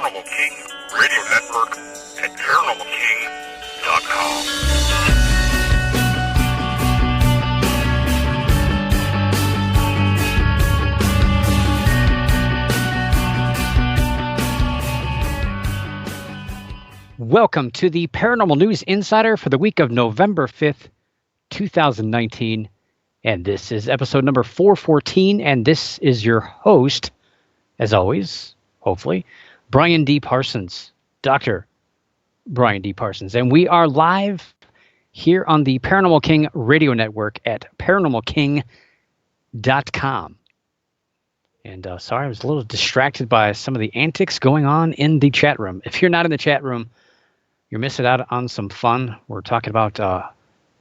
Paranormal King Radio Network at ParanormalKing.com. Welcome to the Paranormal News Insider for the week of November 5th, 2019. And this is episode number 414. And this is your host, as always, hopefully, Brian D. Parsons, Dr. Brian D. Parsons. And we are live here on the Paranormal King Radio Network at ParanormalKing.com. And sorry, I was a little distracted by some of the antics going on in the chat room. If you're not in the chat room, you're missing out on some fun. We're talking about,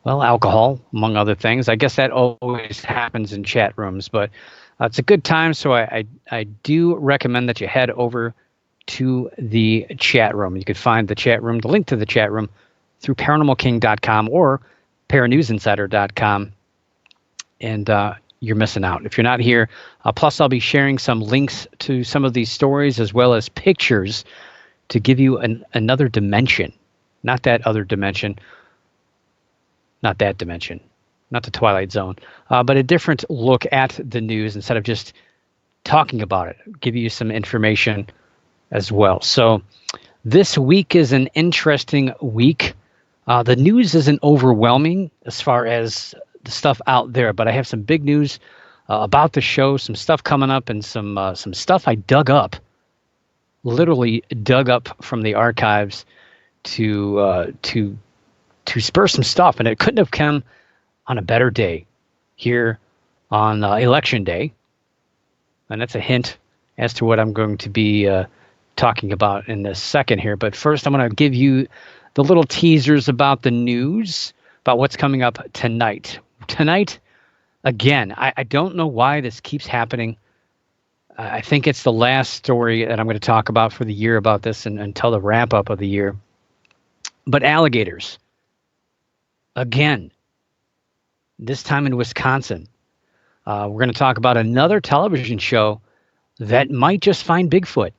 alcohol, among other things. I guess that always happens in chat rooms, but it's a good time. So I do recommend that you head over to the chat room. You can find the chat room, the link to the chat room, through ParanormalKing.com or ParaNewsInsider.com. And you're missing out if you're not here. Plus, I'll be sharing some links to some of these stories as well as pictures to give you another dimension, not that other dimension, not that dimension, not the Twilight Zone, but a different look at the news instead of just talking about it, give you some information as well. So this week is an interesting week. The news isn't overwhelming as far as the stuff out there, but I have some big news about the show, some stuff coming up, and some stuff I dug up. Literally dug up from the archives to spur some stuff, and it couldn't have come on a better day here on Election Day, and that's a hint as to what I'm going to be talking about in a second here. But first, I'm going to give you the little teasers about the news, about what's coming up tonight. Tonight, again, I don't know why this keeps happening. I think it's the last story that I'm going to talk about for the year about this and until the wrap up of the year. But alligators, again, this time in Wisconsin. We're going to talk about another television show that might just find Bigfoot.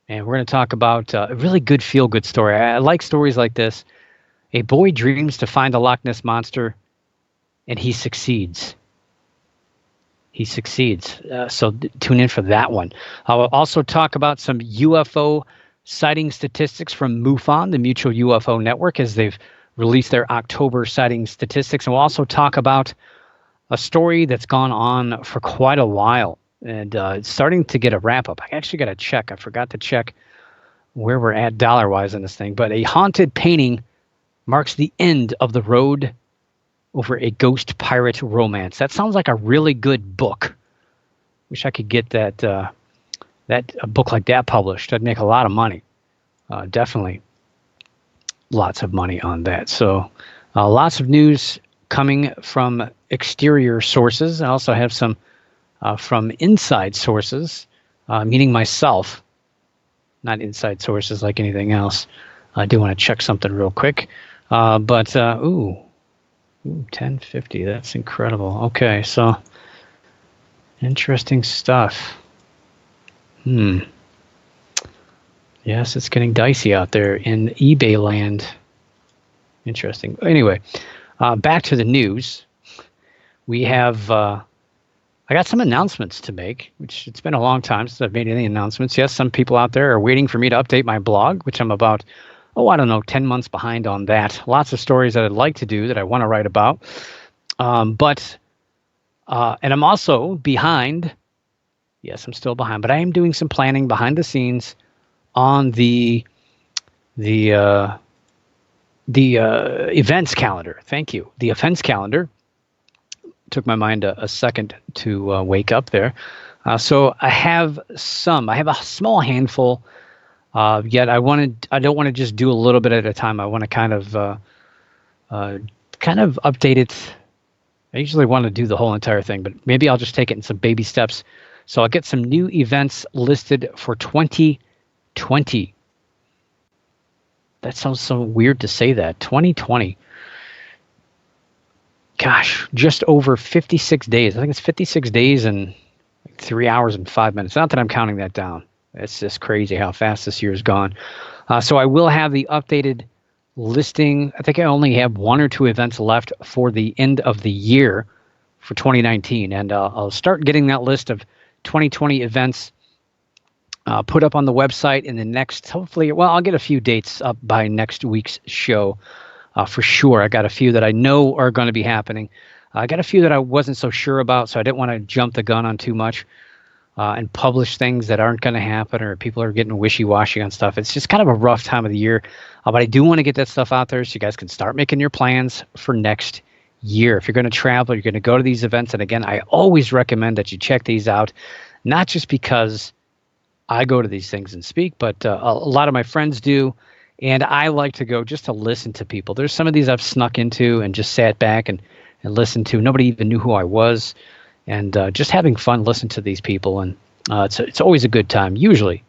And we're going to talk about a really good feel-good story. I like stories like this. A boy dreams to find the Loch Ness Monster, and he succeeds. He succeeds. So tune in for that one. I'll also talk about some UFO sighting statistics from MUFON, the Mutual UFO Network, as they've released their October sighting statistics. And we'll also talk about a story that's gone on for quite a while. And it's starting to get a wrap-up. I actually got to check. I forgot to check where we're at dollar-wise on this thing. But a haunted painting marks the end of the road over a ghost pirate romance. That sounds like a really good book. Wish I could get that a book like that published. I'd make a lot of money. Definitely lots of money on that. So lots of news coming from exterior sources. I also have some from inside sources, meaning myself, not inside sources like anything else. I do want to check something real quick. Ooh, 1050. That's incredible. Okay, so interesting stuff. Yes, it's getting dicey out there in eBay land. Interesting. Anyway, back to the news. We have I got some announcements to make, which it's been a long time since I've made any announcements. Yes, some people out there are waiting for me to update my blog, which I'm about 10 months behind on that. Lots of stories that I'd like to do that I want to write about. And I'm also behind. Yes, I'm still behind, but I am doing some planning behind the scenes on the events calendar. Thank you. The events calendar. Took my mind a second to wake up there. So I have a small handful. Yet I don't want to just do a little bit at a time. I want to kind of update it. I usually want to do the whole entire thing, but maybe I'll just take it in some baby steps. So I'll get some new events listed for 2020. That sounds so weird to say that. 2020. Gosh, just over 56 days. I think it's 56 days and 3 hours and 5 minutes. Not that I'm counting that down. It's just crazy how fast this year has gone. So I will have the updated listing. I think I only have 1 or 2 events left for the end of the year for 2019. And I'll start getting that list of 2020 events put up on the website in the next, hopefully, well, I'll get a few dates up by next week's show for sure. I got a few that I know are going to be happening. I got a few that I wasn't so sure about, so I didn't want to jump the gun on too much and publish things that aren't going to happen, or people are getting wishy-washy on stuff. It's just kind of a rough time of the year, but I do want to get that stuff out there so you guys can start making your plans for next year. If you're going to travel, you're going to go to these events, and again, I always recommend that you check these out, not just because I go to these things and speak, but a lot of my friends do, and I like to go just to listen to people. There's some of these I've snuck into and just sat back and listened to. Nobody even knew who I was, and just having fun listening to these people, and it's always a good time, usually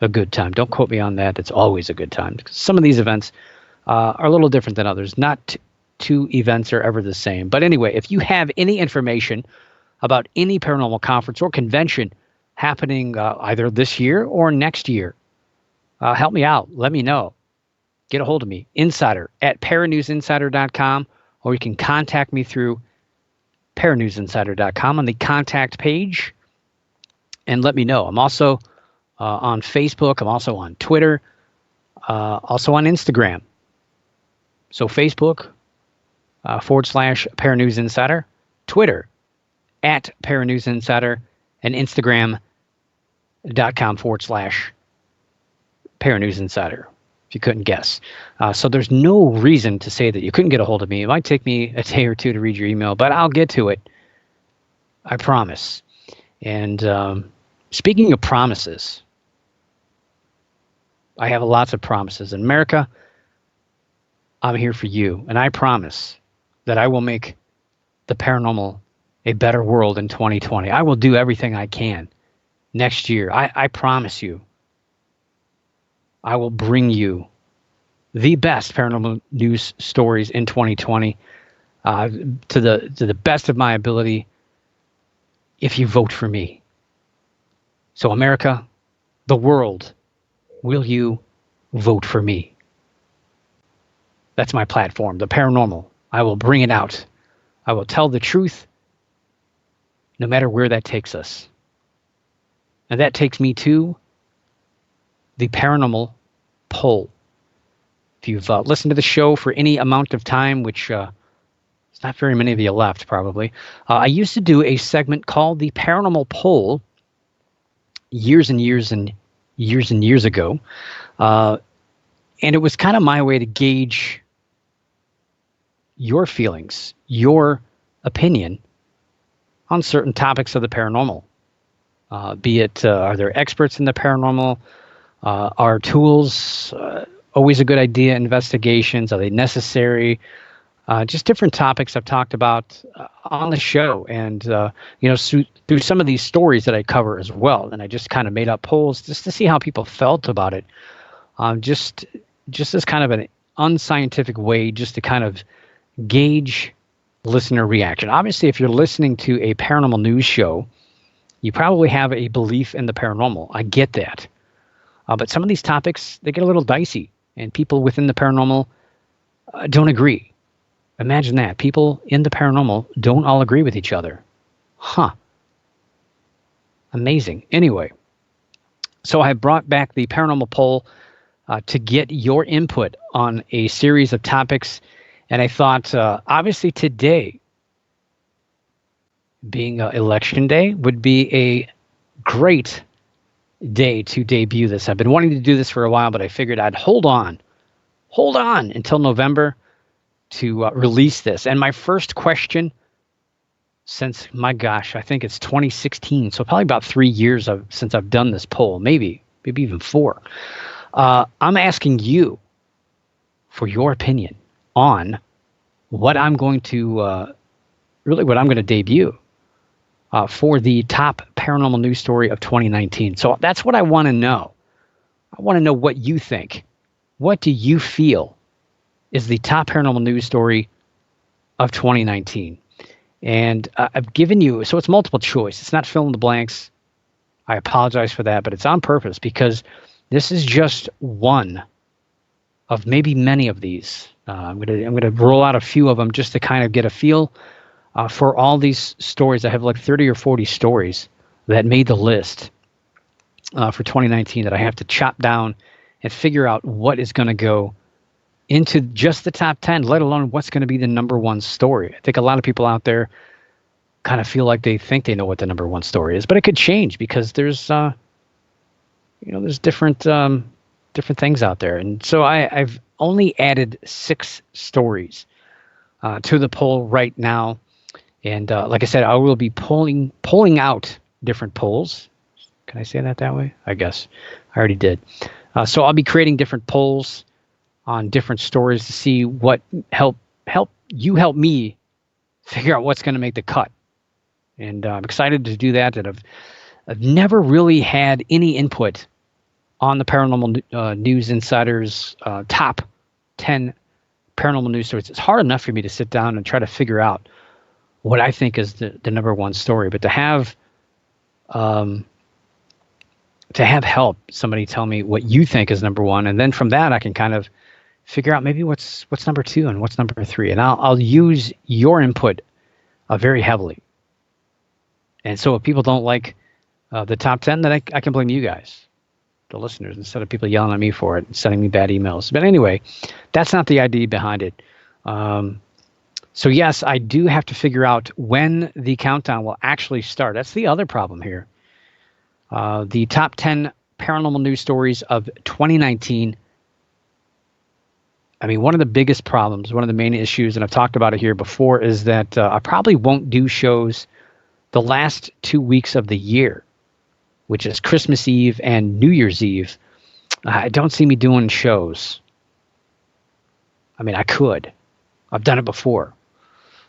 a good time. Don't quote me on that. It's always a good time, because some of these events are a little different than others. Not two events are ever the same. But anyway, if you have any information about any paranormal conference or convention happening either this year or next year, help me out. Let me know. Get a hold of me, insider@paranewsinsider.com, or you can contact me through paranewsinsider.com on the contact page and let me know. I'm also on Facebook. I'm also on Twitter, also on Instagram. So Facebook /ParanewsInsider, Twitter @ParanewsInsider, and Instagram.com/ParanewsInsider, if you couldn't guess. So there's no reason to say that you couldn't get a hold of me. It might take me a day or two to read your email, but I'll get to it. I promise. And speaking of promises, I have lots of promises. In America, I'm here for you, and I promise that I will make the paranormal a better world in 2020. I will do everything I can next year. I promise you. I will bring you the best paranormal news stories in 2020 to the best of my ability if you vote for me. So America, the world, will you vote for me? That's my platform, the paranormal. I will bring it out. I will tell the truth no matter where that takes us. And that takes me to the paranormal poll. If you've listened to the show for any amount of time, which it's not very many of you left probably, I used to do a segment called the Paranormal Poll years and years and years and years ago. And it was kind of my way to gauge your feelings, your opinion on certain topics of the paranormal. Be it, are there experts in the paranormal? Are tools always a good idea? Investigations, are they necessary? Just different topics I've talked about on the show. And, through some of these stories that I cover as well. And I just kind of made up polls just to see how people felt about it. Just as kind of an unscientific way just to kind of gauge listener reaction. Obviously, if you're listening to a paranormal news show, you probably have a belief in the paranormal. I get that. But some of these topics, they get a little dicey, and people within the paranormal don't agree. Imagine that. People in the paranormal don't all agree with each other. Huh. Amazing. Anyway, so I brought back the paranormal poll to get your input on a series of topics. And I thought, obviously today, being election day, would be a great day to debut this. I've been wanting to do this for a while, but I figured I'd hold on until November to release this. And my first question since, my gosh, I think it's 2016, so probably about 3 years since I've done this poll, maybe even 4. I'm asking you for your opinion on what I'm going to debut for the top paranormal news story of 2019. So that's what I want to know. I want to know what you think. What do you feel is the top paranormal news story of 2019? And I've given you, so it's multiple choice. It's not fill in the blanks. I apologize for that, but it's on purpose because this is just one of maybe many of these. I'm gonna roll out a few of them just to kind of get a feel for all these stories. I have like 30 or 40 stories that made the list for 2019 that I have to chop down and figure out what is going to go into just the top 10, let alone what's going to be the number one story. I think a lot of people out there kind of feel like they think they know what the number one story is, but it could change because there's there's different things out there. And so I've only added 6 stories to the poll right now. And like I said, I will be pulling out different polls. Can I say that way? I guess I already did. So I'll be creating different polls on different stories to see what help me figure out what's going to make the cut. And I'm excited to do that. And I've never really had any input on the Paranormal News Insider's top 10 paranormal news stories. It's hard enough for me to sit down and try to figure out what I think is the number one story, but to have help, somebody tell me what you think is number one, and then from that I can kind of figure out maybe what's number 2 and what's number 3, and I'll use your input very heavily. And so if people don't like the top 10, then I can blame you guys, the listeners, instead of people yelling at me for it and sending me bad emails. But anyway, that's not the idea behind it. So yes, I do have to figure out when the countdown will actually start. That's the other problem here. The top 10 paranormal news stories of 2019. I mean, one of the biggest problems, one of the main issues, and I've talked about it here before, is that I probably won't do shows the last 2 weeks of the year, which is Christmas Eve and New Year's Eve. I don't see me doing shows. I mean, I could. I've done it before.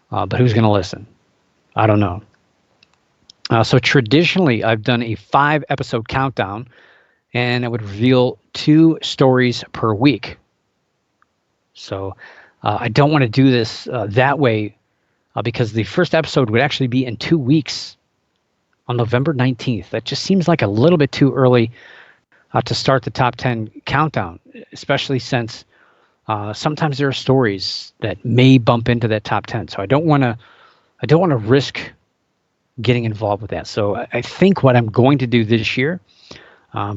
But who's going to listen? I don't know. So traditionally, I've done a 5-episode countdown, and it would reveal 2 stories per week. So I don't want to do this that way because the first episode would actually be in 2 weeks on November 19th. That just seems like a little bit too early to start the top 10 countdown, especially since sometimes there are stories that may bump into that top 10. So I don't want to risk getting involved with that. So I think what I'm going to do this year,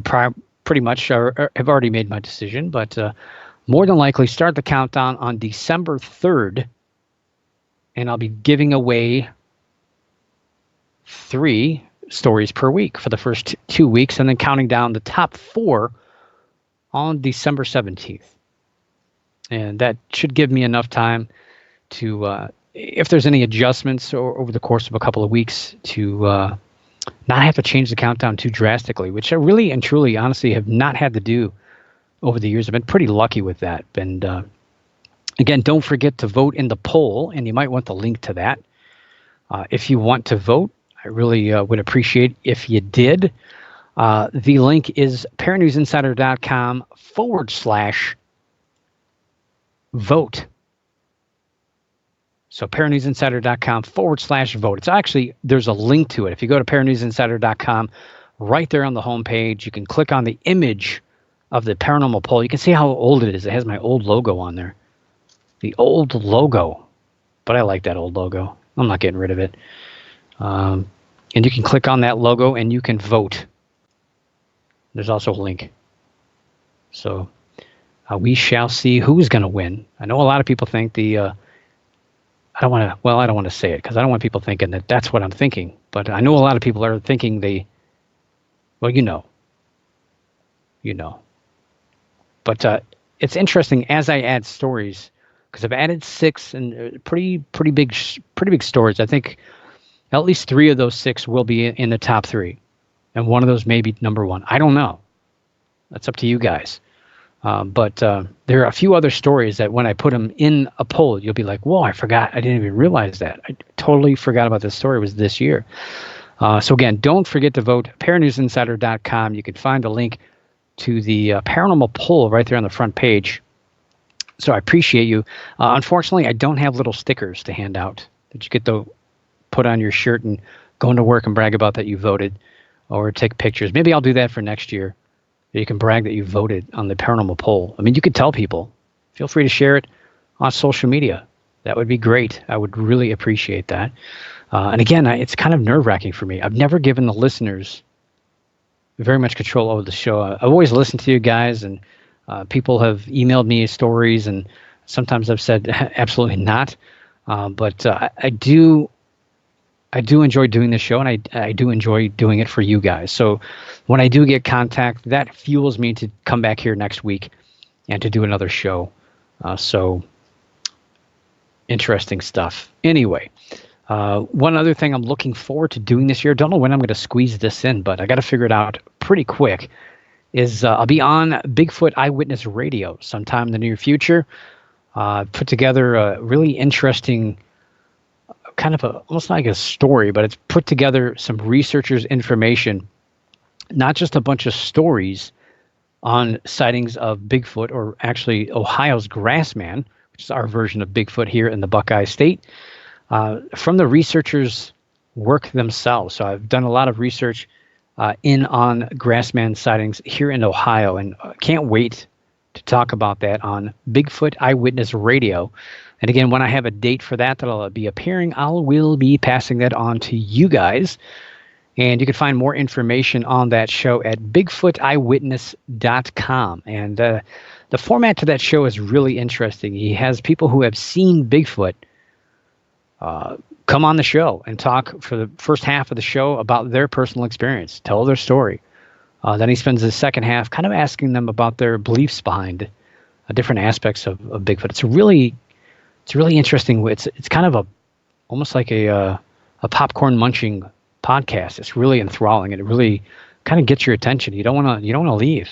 pretty much have already made my decision, but more than likely start the countdown on December 3rd, and I'll be giving away 3 stories per week for the first 2 weeks, and then counting down the top 4 on December 17th. And that should give me enough time to, if there's any adjustments over the course of a couple of weeks, to not have to change the countdown too drastically, which I really and truly, honestly, have not had to do over the years. I've been pretty lucky with that. And again, don't forget to vote in the poll, and you might want the link to that. If you want to vote, I really would appreciate if you did. The link is paranewsinsider.com/vote. So paranewsinsider.com/vote. It's actually, there's a link to it. If you go to paranewsinsider.com, right there on the homepage, you can click on the image of the paranormal poll. You can see how old it is. It has my old logo on there. The old logo. But I like that old logo. I'm not getting rid of it. And you can click on that logo and you can vote. There's also a link. So we shall see who's going to win. I know a lot of people think I don't want to say it because I don't want people thinking that that's what I'm thinking. But I know a lot of people are thinking you know. But it's interesting as I add stories, because I've added 6 and pretty big stories. I think at least 3 of those 6 will be in the top 3, and one of those may be number 1. I don't know. That's up to you guys. But there are a few other stories that when I put them in a poll, you'll be like, whoa, I forgot. I didn't even realize that. I totally forgot about this story. It was this year. So again, don't forget to vote. paranewsinsider.com. You can find the link to the paranormal poll right there on the front page. So I appreciate you. Unfortunately, I don't have little stickers to hand out that you get to put on your shirt and go into work and brag about that you voted. or take pictures. Maybe I'll do that for next year. You can brag that you voted on the paranormal poll. I mean, you could tell people. Feel free to share it on social media. That would be great. I would really appreciate that. And again, it's kind of nerve-wracking for me. I've never given the listeners very much control over the show. I've always listened to you guys, and people have emailed me stories, and sometimes I've said absolutely not. But I do enjoy doing this show, and I do enjoy doing it for you guys. So when I do get contact, that fuels me to come back here next week and to do another show. So interesting stuff. Anyway, one other thing I'm looking forward to doing this year, don't know when I'm going to squeeze this in, but I got to figure it out pretty quick, is I'll be on Bigfoot Eyewitness Radio sometime in the near future. Put together a really interesting kind of almost like a story, but it's put together some researchers' information, not just a bunch of stories on sightings of Bigfoot, or actually Ohio's Grassman, which is our version of Bigfoot here in the Buckeye State, from the researchers' work themselves. So I've done a lot of research on Grassman sightings here in Ohio, and can't wait to talk about that on Bigfoot Eyewitness Radio. And again, when I have a date for that that'll be appearing, I will be passing that on to you guys. And you can find more information on that show at BigfootEyewitness.com. And the format to that show is really interesting. He has people who have seen Bigfoot come on the show and talk for the first half of the show about their personal experience, tell their story. Then he spends the second half kind of asking them about their beliefs behind different aspects of Bigfoot. It's really interesting. It's kind of almost like a popcorn munching podcast. It's really enthralling, and it really kind of gets your attention. You don't want to leave.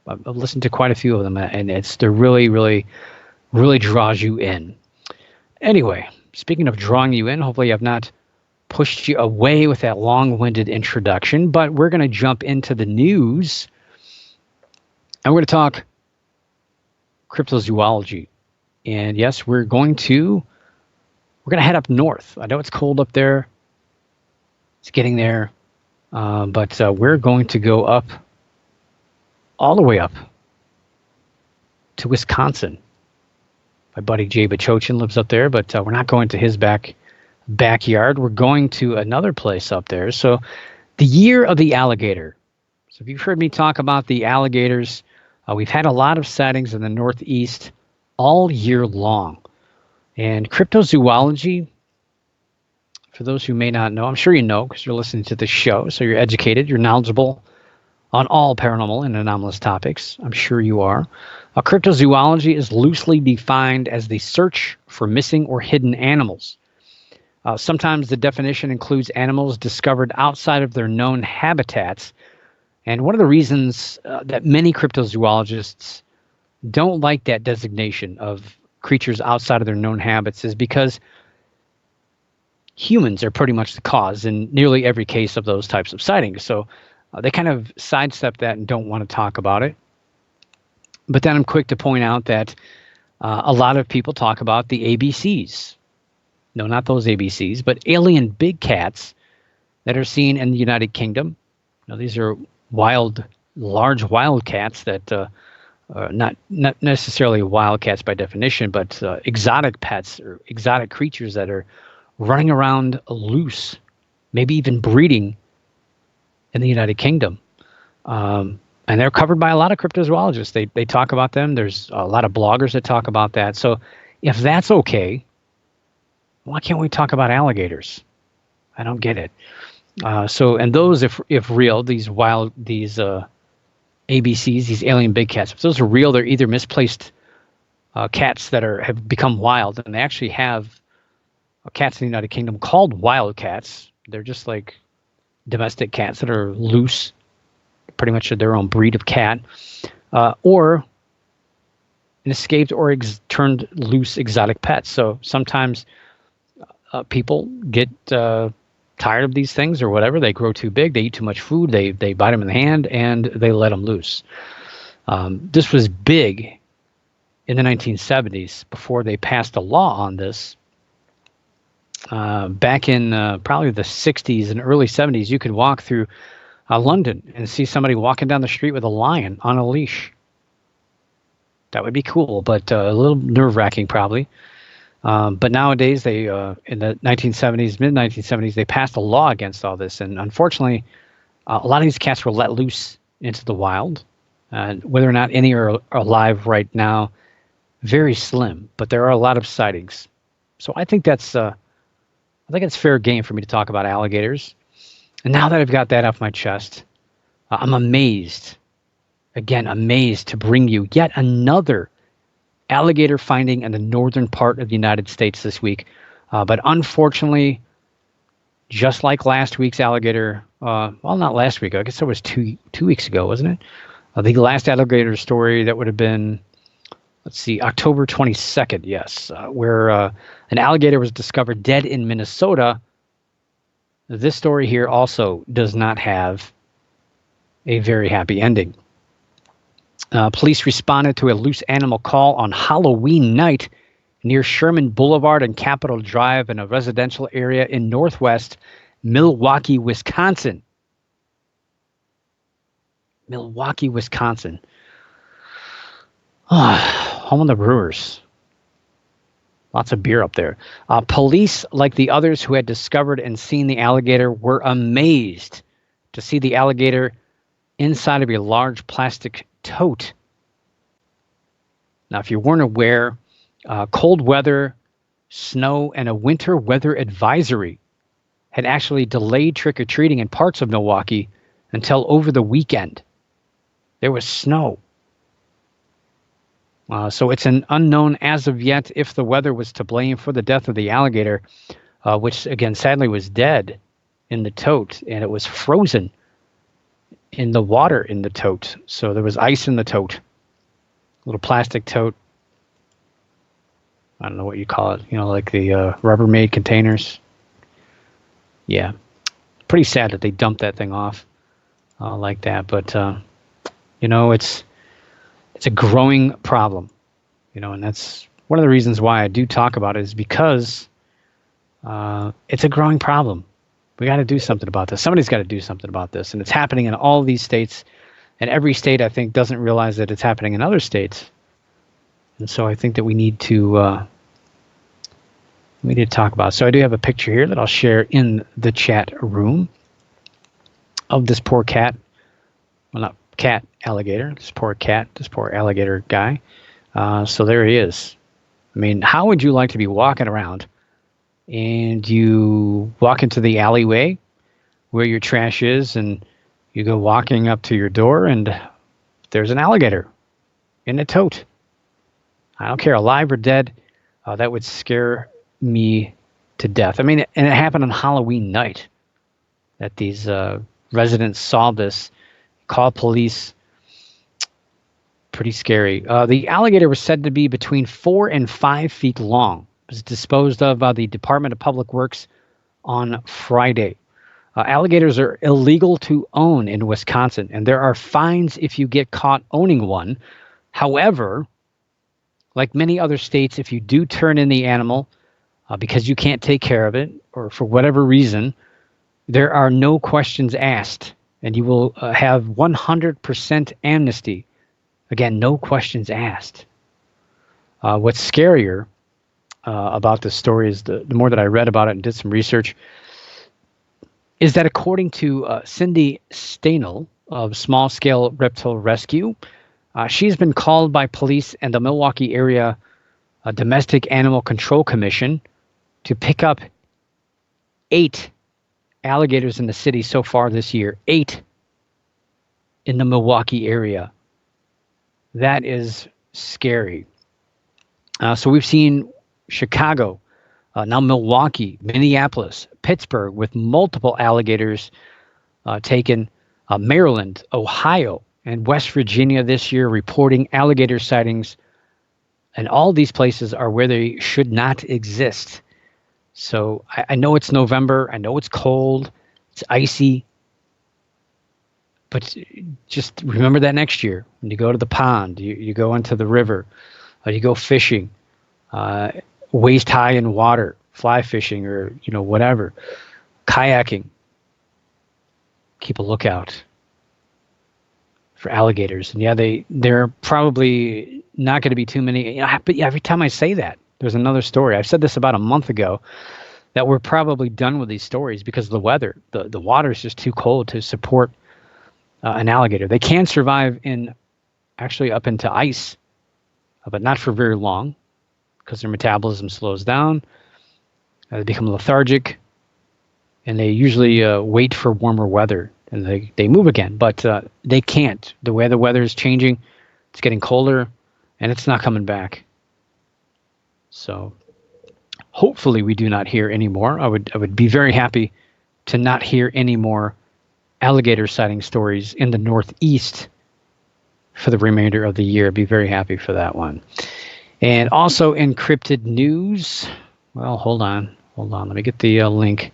I've listened to quite a few of them, and they're really draws you in. Anyway, speaking of drawing you in, hopefully I've not pushed you away with that long-winded introduction, but we're going to jump into the news, and we're going to talk cryptozoology. And yes, we're going to head up north. I know it's cold up there. It's getting there. But we're going to go up, all the way up to Wisconsin. My buddy Jay Bachochin lives up there, but we're not going to his backyard. We're going to another place up there. So the year of the alligator. So if you've heard me talk about the alligators, we've had a lot of sightings in the Northeast all year long. And cryptozoology, for those who may not know, I'm sure you know because you're listening to this show, so you're educated, you're knowledgeable on all paranormal and anomalous topics. I'm sure you are. Cryptozoology is loosely defined as the search for missing or hidden animals. Sometimes the definition includes animals discovered outside of their known habitats. And one of the reasons that many cryptozoologists don't like that designation of creatures outside of their known habits is because humans are pretty much the cause in nearly every case of those types of sightings. So they kind of sidestep that and don't want to talk about it. But then I'm quick to point out that a lot of people talk about the ABCs. No, not those ABCs, but alien big cats that are seen in the United Kingdom. Now, these are large wild cats that not necessarily wildcats by definition, but exotic pets or exotic creatures that are running around loose, maybe even breeding in the United Kingdom. And they're covered by a lot of cryptozoologists. They talk about them. There's a lot of bloggers that talk about that. So if that's okay, why can't we talk about alligators? I don't get it. And those, if real, these ABCs, these alien big cats, if those are real, they're either misplaced cats that have become wild, and they actually have cats in the United Kingdom called wild cats. They're just like domestic cats that are loose, pretty much their own breed of cat, or an escaped or turned loose exotic pet. So sometimes people get tired of these things or whatever. They grow too big. They eat too much food. They bite them in the hand and they let them loose. This was big in the 1970s before they passed a law on this. Back in probably the 60s and early 70s, you could walk through London and see somebody walking down the street with a lion on a leash. That would be cool, but a little nerve-wracking probably. But nowadays, they in the 1970s, mid-1970s, they passed a law against all this. And unfortunately, a lot of these cats were let loose into the wild. Whether or not any are alive right now, very slim. But there are a lot of sightings. So I think it's fair game for me to talk about alligators. And now that I've got that off my chest, I'm amazed, again, amazed to bring you yet another alligator finding in the northern part of the United States this week. But unfortunately, just like last week's alligator, well, not last week, I guess it was two weeks ago, wasn't it? The last alligator story that would have been, let's see, October 22nd, yes, where an alligator was discovered dead in Minnesota. This story here also does not have a very happy ending. Police responded to a loose animal call on Halloween night near Sherman Boulevard and Capitol Drive in a residential area in northwest Milwaukee, Wisconsin. Milwaukee, Wisconsin. Home of the Brewers. Lots of beer up there. Police, like the others who had discovered and seen the alligator, were amazed to see the alligator inside of a large plastic tote. Now, if you weren't aware, cold weather, snow, and a winter weather advisory had actually delayed trick-or-treating in parts of Milwaukee until over the weekend. There was snow. So it's an unknown as of yet if the weather was to blame for the death of the alligator, which, again, sadly was dead in the tote, and it was frozen in the water in the tote. So there was ice in the tote, little plastic tote. I don't know what you call it, like the Rubbermaid containers. Yeah, pretty sad that they dumped that thing off like that. But, it's a growing problem, and that's one of the reasons why I do talk about it is because it's a growing problem. We got to do something about this. Somebody's got to do something about this. And it's happening in all these states. And every state, I think, doesn't realize that it's happening in other states. And so I think that we need to talk about it. So I do have a picture here that I'll share in the chat room of this poor cat. Well, not cat, alligator. This poor cat, this poor alligator guy. So there he is. I mean, how would you like to be walking around and you walk into the alleyway where your trash is and you go walking up to your door and there's an alligator in a tote? I don't care, alive or dead. That would scare me to death. I mean, and it happened on Halloween night that these residents saw this, called police. Pretty scary. The alligator was said to be between 4 and 5 feet long. It was disposed of by the Department of Public Works on Friday. Alligators are illegal to own in Wisconsin, and there are fines if you get caught owning one. However, like many other states, if you do turn in the animal because you can't take care of it or for whatever reason, there are no questions asked, and you will have 100% amnesty. Again, no questions asked. What's scarier about this story is the more that I read about it and did some research, is that according to Cindy Stanel of Small Scale Reptile Rescue, she's been called by police and the Milwaukee area Domestic Animal Control Commission to pick up 8 alligators in the city so far this year. 8 in the Milwaukee area. That is scary. So we've seen Chicago, now Milwaukee, Minneapolis, Pittsburgh with multiple alligators taken, Maryland, Ohio, and West Virginia this year reporting alligator sightings. And all these places are where they should not exist. So I know it's November. I know it's cold. It's icy. But just remember that next year when you go to the pond, you go into the river, you go fishing, waist high in water, fly fishing or, whatever, kayaking, keep a lookout for alligators. And yeah, they're probably not going to be too many. But yeah, every time I say that, there's another story. I said this about a month ago, that we're probably done with these stories because of the weather. The water is just too cold to support an alligator. They can survive actually up into ice, but not for very long because their metabolism slows down. They become lethargic, and they usually wait for warmer weather, and they move again. But they can't. The way the weather is changing, it's getting colder, and it's not coming back. So hopefully we do not hear any more. I would be very happy to not hear any more alligator sighting stories in the Northeast for the remainder of the year. I'd be very happy for that one. And also in cryptid news, well, hold on. Let me get the link.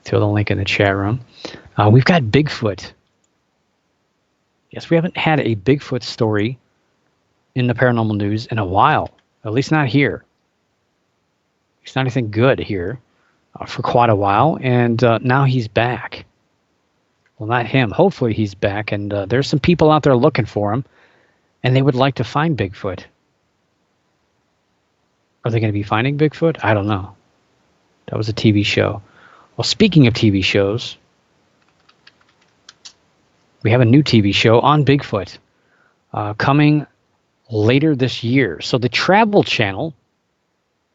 Throw the link in the chat room. We've got Bigfoot. Yes, we haven't had a Bigfoot story in the paranormal news in a while, at least not here. It's not anything good here for quite a while, and now he's back. Well, not him. Hopefully he's back, and there's some people out there looking for him, and they would like to find Bigfoot. Are they going to be finding Bigfoot? I don't know. That was a TV show. Well, speaking of TV shows, we have a new TV show on Bigfoot coming later this year. So the Travel Channel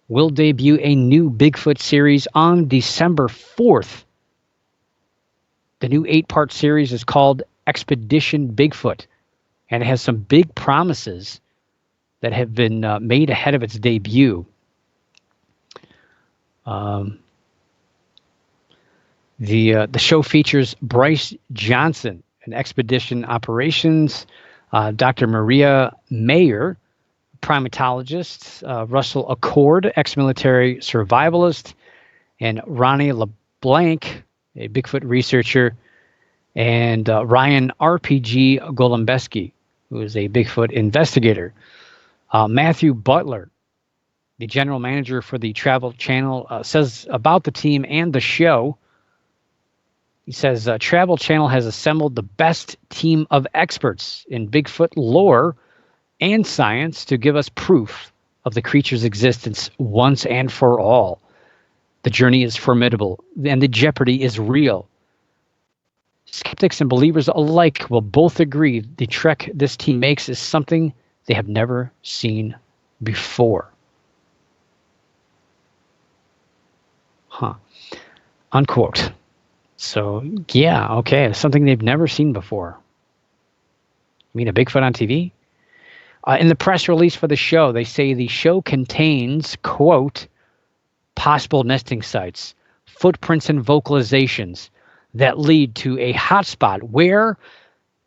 will debut a new Bigfoot series on December 4th. The new 8-part series is called Expedition Bigfoot, and it has some big promises that have been made ahead of its debut. The show features Bryce Johnson, an expedition operations, Dr. Maria Mayer, primatologist, Russell Accord, ex-military survivalist, and Ronnie LeBlanc, a Bigfoot researcher, and Ryan RPG Golombeski, who is a Bigfoot investigator. Matthew Butler, the general manager for the Travel Channel, says about the team and the show. He says, Travel Channel has assembled the best team of experts in Bigfoot lore and science to give us proof of the creature's existence once and for all. The journey is formidable, and the jeopardy is real. Skeptics and believers alike will both agree the trek this team makes is something they have never seen before. Unquote. So, yeah, okay, something they've never seen before. You mean a Bigfoot on TV? In the press release for the show, they say the show contains, quote, possible nesting sites, footprints and vocalizations that lead to a hotspot where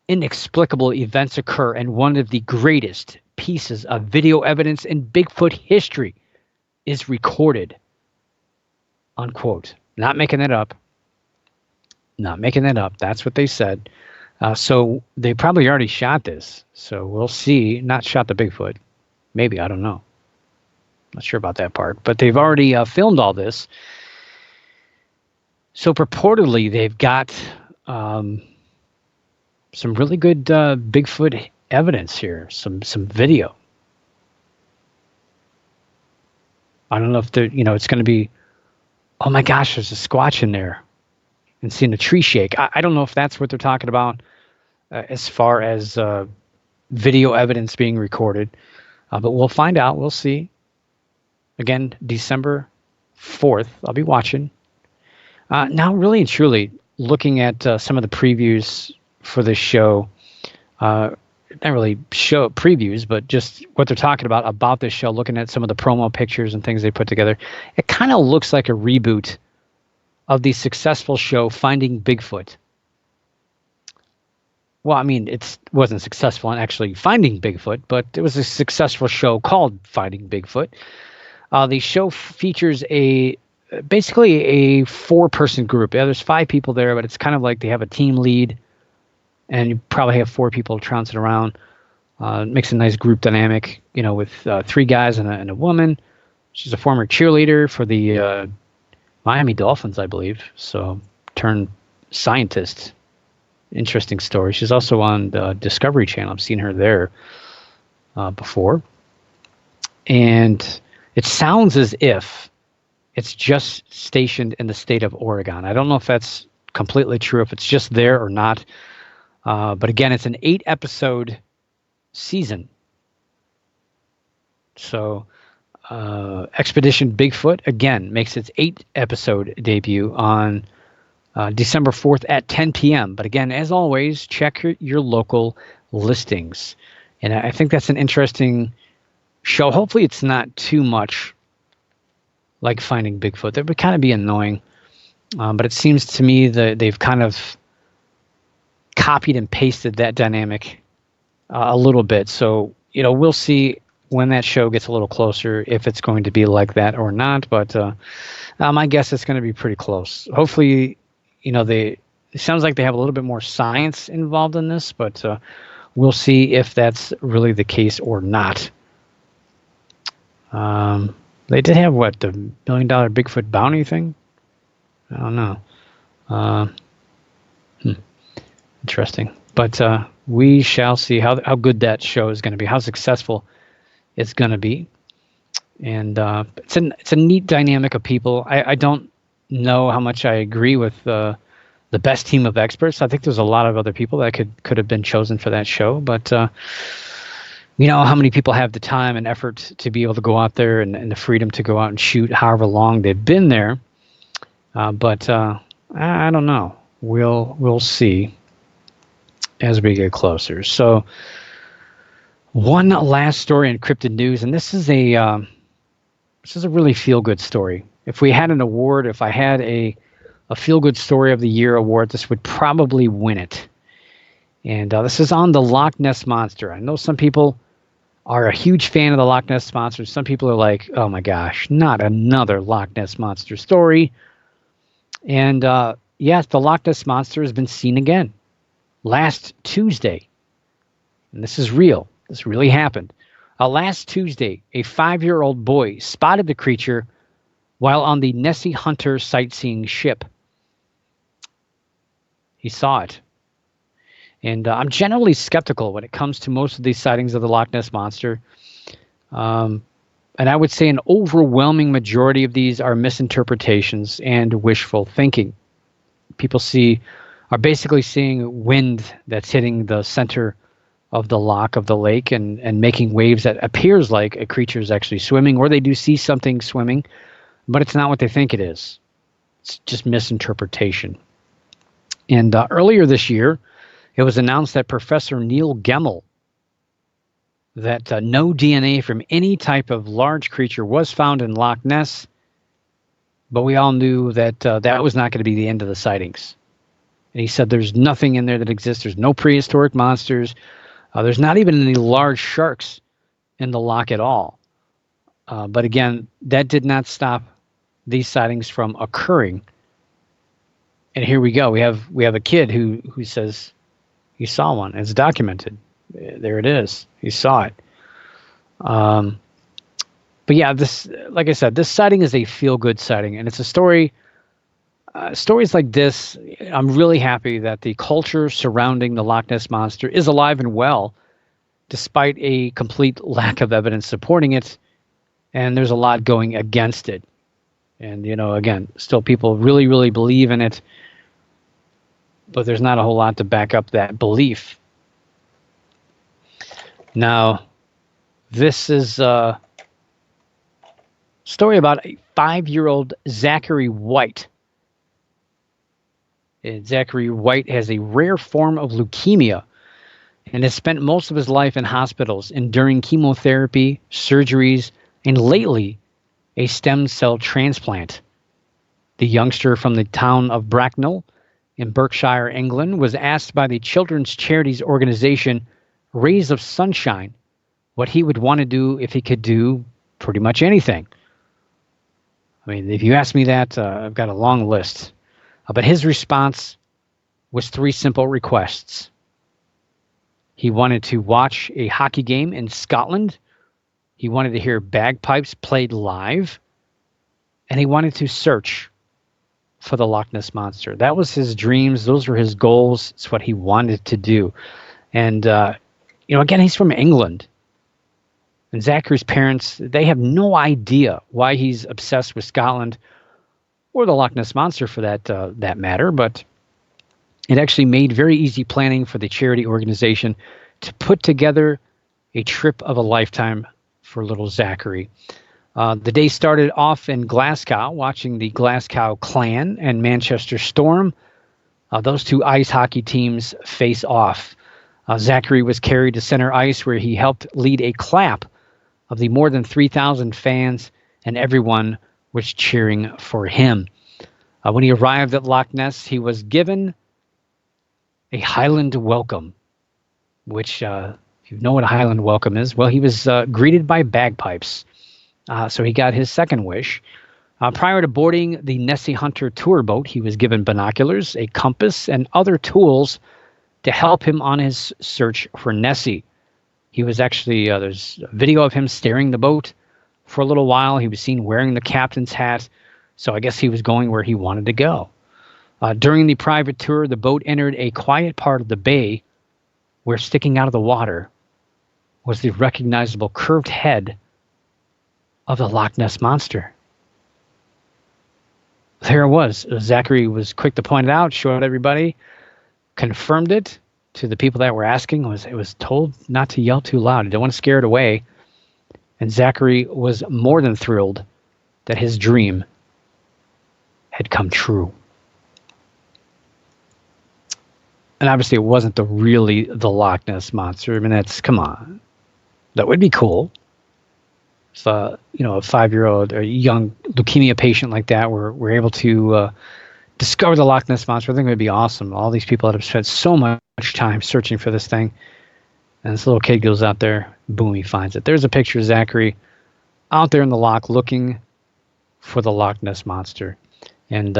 inexplicable events occur and one of the greatest pieces of video evidence in Bigfoot history is recorded, unquote. Not making it up. Not making it up. That's what they said. So they probably already shot this. So we'll see. Not shot the Bigfoot. Maybe. I don't know. Not sure about that part. But they've already filmed all this. So purportedly, they've got some really good Bigfoot evidence here. Some video. I don't know if it's going to be, oh my gosh, there's a Squatch in there. And seeing a tree shake. I don't know if that's what they're talking about as far as video evidence being recorded. But we'll find out. We'll see. Again, December 4th. I'll be watching. Now, really and truly, looking at some of the previews for this show. Not really show previews, but just what they're talking about this show. Looking at some of the promo pictures and things they put together. It kind of looks like a reboot of the successful show Finding Bigfoot. Well, I mean, it wasn't successful in actually finding Bigfoot, but it was a successful show called Finding Bigfoot. The show features basically a 4-person group. Yeah, there's 5 people there, but it's kind of like they have a team lead, and you probably have 4 people trouncing around. It makes a nice group dynamic, with 3 guys and a woman. She's a former cheerleader for the Miami Dolphins, I believe. So turned scientist. Interesting story. She's also on the Discovery Channel. I've seen her there before. And it sounds as if it's just stationed in the state of Oregon. I don't know if that's completely true, if it's just there or not. But again, it's an 8-episode season. So Expedition Bigfoot, again, makes its 8-episode debut on December 4th at 10 p.m. But again, as always, check your local listings. And I think that's an interesting show. Hopefully it's not too much like Finding Bigfoot. That would kind of be annoying. But it seems to me that they've kind of copied and pasted that dynamic a little bit. So, we'll see when that show gets a little closer if it's going to be like that or not. But my guess is going to be pretty close. Hopefully, it sounds like they have a little bit more science involved in this, but we'll see if that's really the case or not. They did have the $1 million Bigfoot bounty thing? I don't know. Interesting. But we shall see how good that show is going to be, how successful it's going to be. And it's a neat dynamic of people. I don't know how much I agree with the best team of experts. I think there's a lot of other people that could have been chosen for that show. But how many people have the time and effort to be able to go out there and the freedom to go out and shoot however long they've been there. But I don't know. We'll see as we get closer. So one last story in cryptid news, and this is a really feel-good story. If we had an award, if I had a feel-good story of the year award, this would probably win it. And this is on the Loch Ness Monster. I know some people are a huge fan of the Loch Ness Monster. Some people are like, oh my gosh, not another Loch Ness Monster story. And yes, the Loch Ness Monster has been seen again last Tuesday. And this is real. This really happened. Last Tuesday, a 5-year-old boy spotted the creature while on the Nessie Hunter sightseeing ship. He saw it. And I'm generally skeptical when it comes to most of these sightings of the Loch Ness Monster. And I would say an overwhelming majority of these are misinterpretations and wishful thinking. People are basically seeing wind that's hitting the center of the loch of the lake and making waves that appears like a creature is actually swimming, or they do see something swimming, but it's not what they think it is. It's just misinterpretation. And earlier this year, it was announced that Professor Neil Gemmell, that no DNA from any type of large creature was found in Loch Ness, but we all knew that that was not going to be the end of the sightings. And he said there's nothing in there that exists. There's no prehistoric monsters. There's not even any large sharks in the loch at all. But again, that did not stop these sightings from occurring. And here we go. We have a kid who says he saw one. It's documented. There it is. He saw it. But yeah, this, like I said, this sighting is a feel-good sighting, and it's a story. Stories like this, I'm really happy that the culture surrounding the Loch Ness Monster is alive and well, despite a complete lack of evidence supporting it, and there's a lot going against it. And, again, still people really, really believe in it, but there's not a whole lot to back up that belief. Now, this is a story about a 5-year-old Zachary White. Zachary White has a rare form of leukemia and has spent most of his life in hospitals, enduring chemotherapy, surgeries, and lately, a stem cell transplant. The youngster from the town of Bracknell in Berkshire, England, was asked by the children's charities organization Rays of Sunshine what he would want to do if he could do pretty much anything. I mean, if you ask me that, I've got a long list. But his response was 3 simple requests. He wanted to watch a hockey game in Scotland He wanted to hear bagpipes played live, and he wanted to search for the Loch Ness Monster. That was his dreams. Those were his goals. It's what he wanted to do. And, again, he's from England. And Zachary's parents, they have no idea why he's obsessed with Scotland or the Loch Ness Monster for that matter. But it actually made very easy planning for the charity organization to put together a trip of a lifetime for little Zachary. The day started off in Glasgow, watching the Glasgow Clan and Manchester Storm. Those two ice hockey teams face off. Zachary was carried to center ice, where he helped lead a clap of the more than 3,000 fans, and everyone was cheering for him. When he arrived at Loch Ness, he was given a Highland welcome, which, if you know what a Highland welcome is, well, he was greeted by bagpipes. So he got his second wish. Prior to boarding the Nessie Hunter tour boat, he was given binoculars, a compass, and other tools to help him on his search for Nessie. He was actually, there's a video of him steering the boat for a little while. He was seen wearing the captain's hat, so I guess he was going where he wanted to go. During the private tour, the boat entered a quiet part of the bay, where sticking out of the water was the recognizable curved head of the Loch Ness Monster. There it was. Zachary was quick to point it out, showed everybody, confirmed it to the people that were asking. It was told not to yell too loud. He didn't want to scare it away. And Zachary was more than thrilled that his dream had come true. And obviously it wasn't the Loch Ness Monster. I mean, come on. That would be cool. If, a 5-year-old or young leukemia patient like that were able to discover the Loch Ness Monster, I think it would be awesome. All these people that have spent so much time searching for this thing, and this little kid goes out there, boom, he finds it. There's a picture of Zachary out there in the loch looking for the Loch Ness Monster. And,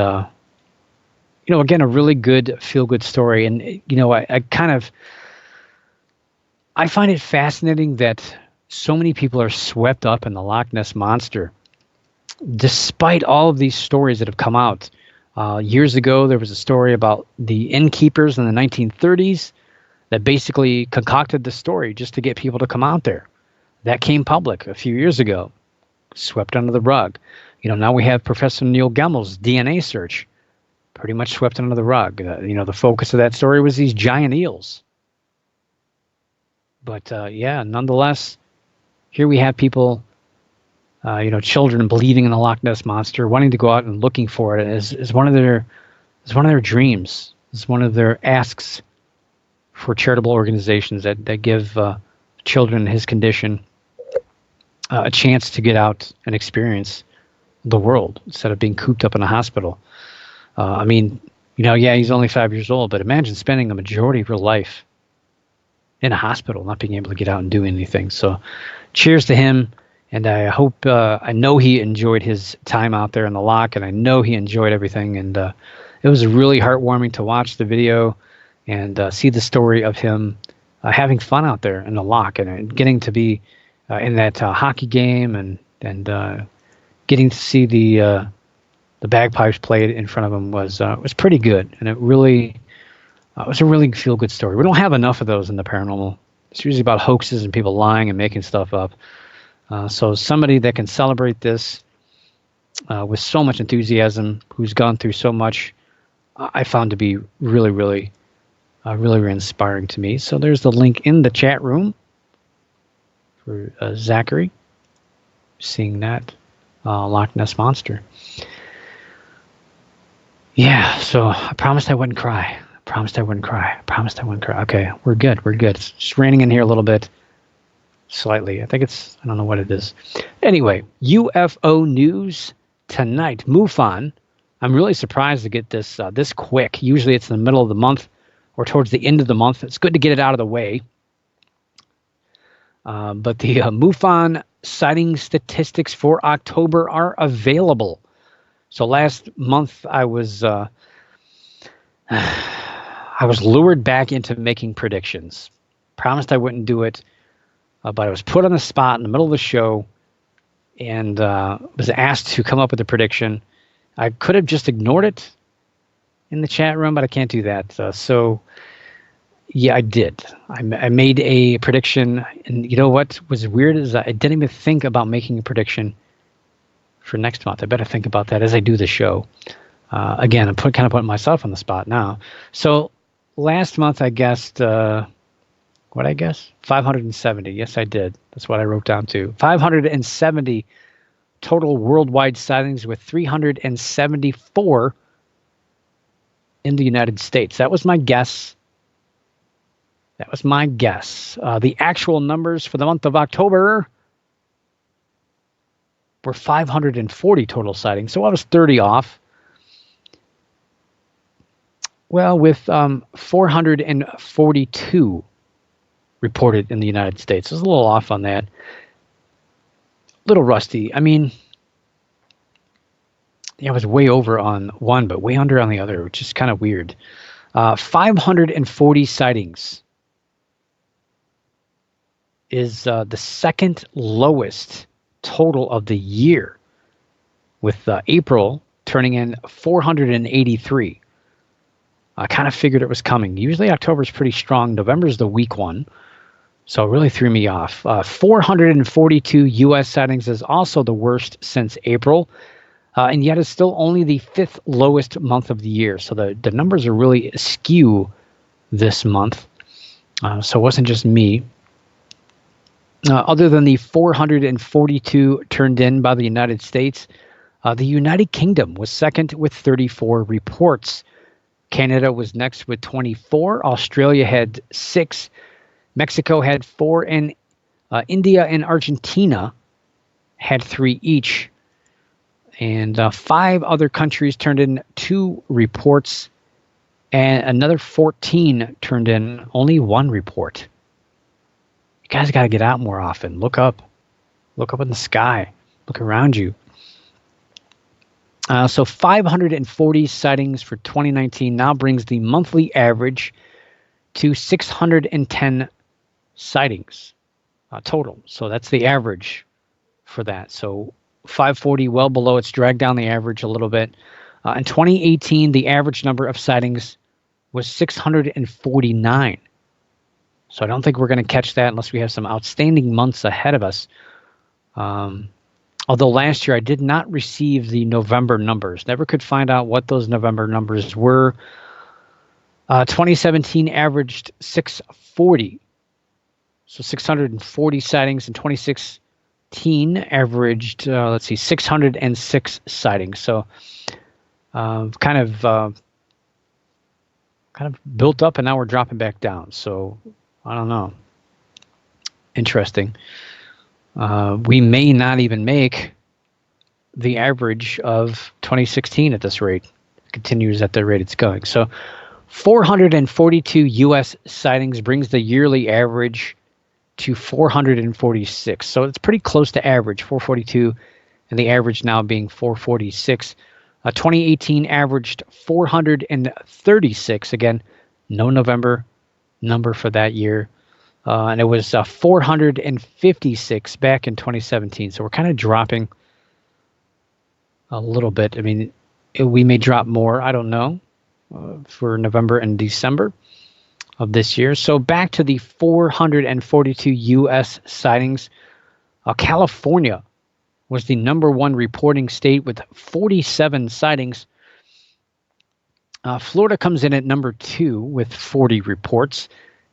again, a really good feel-good story. And, I find it fascinating that so many people are swept up in the Loch Ness Monster, despite all of these stories that have come out. Years ago, there was a story about the innkeepers in the 1930s that basically concocted the story just to get people to come out there. That came public a few years ago, swept under the rug. Now we have Professor Neil Gemmel's DNA search, pretty much swept under the rug. The focus of that story was these giant eels. But, nonetheless, here we have people, children believing in the Loch Ness Monster, wanting to go out and looking for it is one of their dreams. It's one of their asks for charitable organizations that give children in his condition a chance to get out and experience the world instead of being cooped up in a hospital. He's only 5 years old, but imagine spending a majority of your life in a hospital, not being able to get out and do anything. So cheers to him. And I hope, I know he enjoyed his time out there in the loch, and I know he enjoyed everything. And it was really heartwarming to watch the video and see the story of him having fun out there in the loch and getting to be in that hockey game and getting to see the bagpipes played in front of him was pretty good. And it was a really feel-good story. We don't have enough of those in the paranormal. It's usually about hoaxes and people lying and making stuff up. So somebody that can celebrate this with so much enthusiasm, who's gone through so much, I found to be really, really, really inspiring to me. So there's the link in the chat room for Zachary, seeing that Loch Ness Monster. Yeah, so I promised I wouldn't cry. Okay, we're good. It's just raining in here a little bit. Slightly. I don't know what it is. Anyway, UFO news tonight. MUFON. I'm really surprised to get this this quick. Usually it's in the middle of the month or towards the end of the month. It's good to get it out of the way. But the MUFON sighting statistics for October are available. So last month I was lured back into making predictions. Promised I wouldn't do it. but I was put on the spot in the middle of the show and was asked to come up with a prediction. I could have just ignored it in the chat room, but I can't do that. So, yeah, I did. I made a prediction, and you know what was weird is I didn't even think about making a prediction for next month. I better think about that as I do the show. Again, I'm kind of putting myself on the spot now. So last month I guessed, what I guess? 570. Yes, I did. That's what I wrote down too. 570 total worldwide sightings with 374 in the United States. That was my guess. The actual numbers for the month of October were 540 total sightings. So I was 30 off. Well, with 442 reported in the United States. I was a little off on that. A little rusty. I mean, I was way over on one, but way under on the other, which is kind of weird. 540 sightings is the second lowest total of the year, with April turning in 483. I kind of figured it was coming. Usually October is pretty strong. November is the weak one, so it really threw me off. 442 U.S. sightings is also the worst since April, and yet it's still only the fifth lowest month of the year. So the numbers are really askew this month. So it wasn't just me. Other than the 442 turned in by the United States, the United Kingdom was second with 34 reports. Canada was next with 24. Australia had 6. Mexico had 4. And India and Argentina had 3 each. And 5 other countries turned in 2 reports. And another 14 turned in only 1 report. You guys got to get out more often. Look up. Look up in the sky. Look around you. So 540 sightings for 2019 now brings the monthly average to 610 sightings total. So that's the average for that. So 540, well below. It's dragged down the average a little bit. In 2018, the average number of sightings was 649. So I don't think we're going to catch that unless we have some outstanding months ahead of us. Although last year I did not receive the November numbers. Never could find out what those November numbers were. 2017 averaged 640. So 640 sightings. In 2016 averaged, 606 sightings. So kind of built up, and now we're dropping back down. So I don't know. Interesting. We may not even make the average of 2016 at this rate. It continues at the rate it's going. So 442 U.S. sightings brings the yearly average to 446. So it's pretty close to average, 442, and the average now being 446. 2018 averaged 436. Again, no November number for that year. And it was 456 back in 2017. So we're kind of dropping a little bit. I mean, we may drop more. I don't know for November and December of this year. So back to the 442 U.S. sightings. California was the number 1 reporting state with 47 sightings. Florida comes in at number 2 with 40 reports.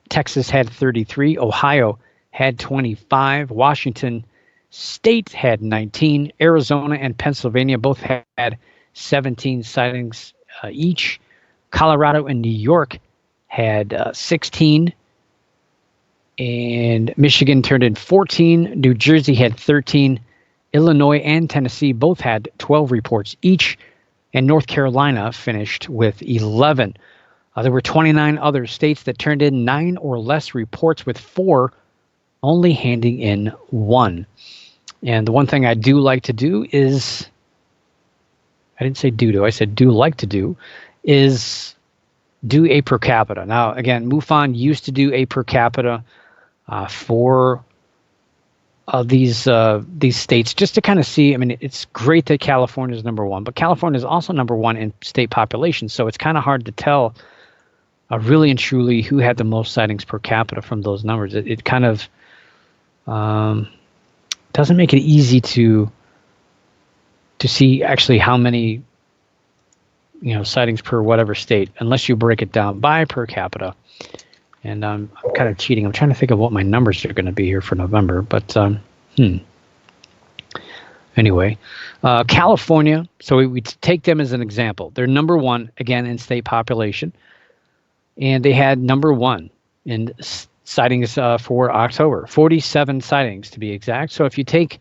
Texas had 33. Ohio had 25. Washington State had 19. Arizona and Pennsylvania both had 17 sightings each. Colorado and New York had 16. And Michigan turned in 14. New Jersey had 13. Illinois and Tennessee both had 12 reports each. And North Carolina finished with 11. There were 29 other states that turned in 9 or less reports, with 4 only handing in 1. And the one thing I do like to do is, I didn't say do, I said do like to do, is do a per capita. Now, again, MUFON used to do a per capita for these states just to kind of see. I mean, it's great that California is number one, but California is also number one in state population. So it's kind of hard to tell really and truly who had the most sightings per capita from those numbers. It kind of doesn't make it easy to see actually how many sightings per whatever state, unless you break it down by per capita. And I'm kind of cheating. I'm trying to think of what my numbers are going to be here for November. But anyway, California. So we take them as an example. They're number one, again, in state population. And they had number one in sightings for October. 47 sightings, to be exact. So if you take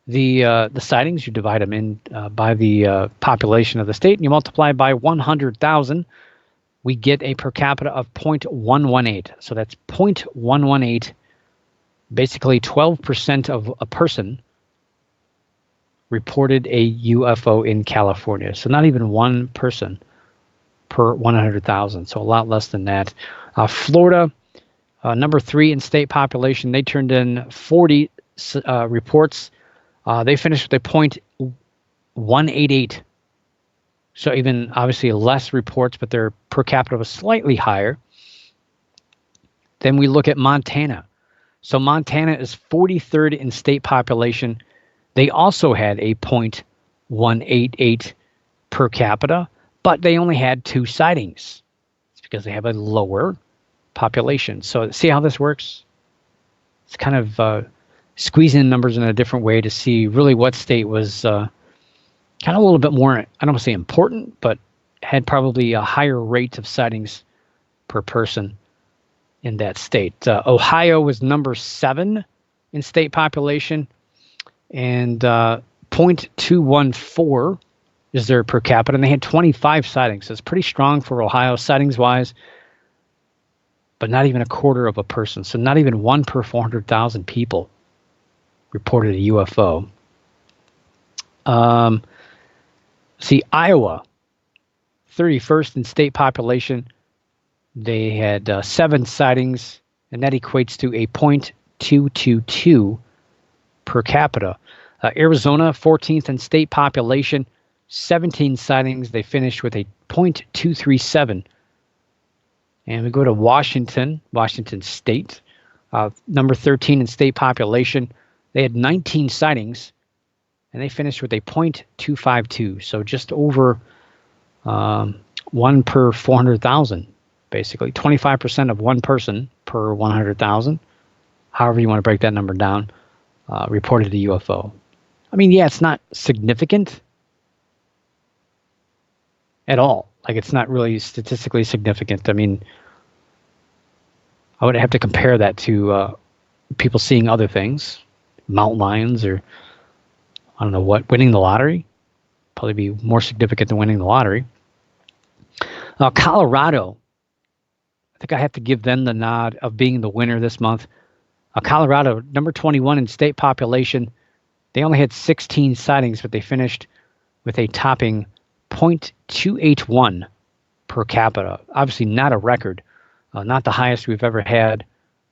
the sightings, you divide them in by the population of the state, and you multiply by 100,000, we get a per capita of 0.118. So that's 0.118, basically 12% of a person reported a UFO in California. So not even one person per 100,000. So a lot less than that. Florida, number 3 in state population, they turned in 40 reports. They finished with a 0.188. So even obviously less reports, but their per capita was slightly higher. Then we look at Montana. So Montana is 43rd in state population. They also had a 0.188 per capita, but they only had 2 sightings. It's because they have a lower population. So see how this works? It's kind of squeezing numbers in a different way to see really what state was kind of a little bit more, I don't want to say important, but had probably a higher rate of sightings per person in that state. Ohio was number 7 in state population, and 0.214 is their per capita, and they had 25 sightings. So it's pretty strong for Ohio sightings-wise, but not even a quarter of a person. So not even 1 per 400,000 people reported a UFO. See, Iowa, 31st in state population, they had 7 sightings, and that equates to a 0.222 per capita. Arizona, 14th in state population, 17 sightings. They finished with a 0.237. And we go to Washington State, number 13 in state population. They had 19 sightings, and they finished with a 0.252. So just over 1 per 400,000, basically. 25% of one person per 100,000, however you want to break that number down, reported a UFO. I mean, yeah, it's not significant at all. Like, it's not really statistically significant. I mean, I would have to compare that to people seeing other things, mountain lions, or I don't know what, winning the lottery. Probably be more significant than winning the lottery. Colorado, I think I have to give them the nod of being the winner this month. Colorado, number 21 in state population. They only had 16 sightings, but they finished with a topping 0.281 per capita. Obviously not a record, not the highest we've ever had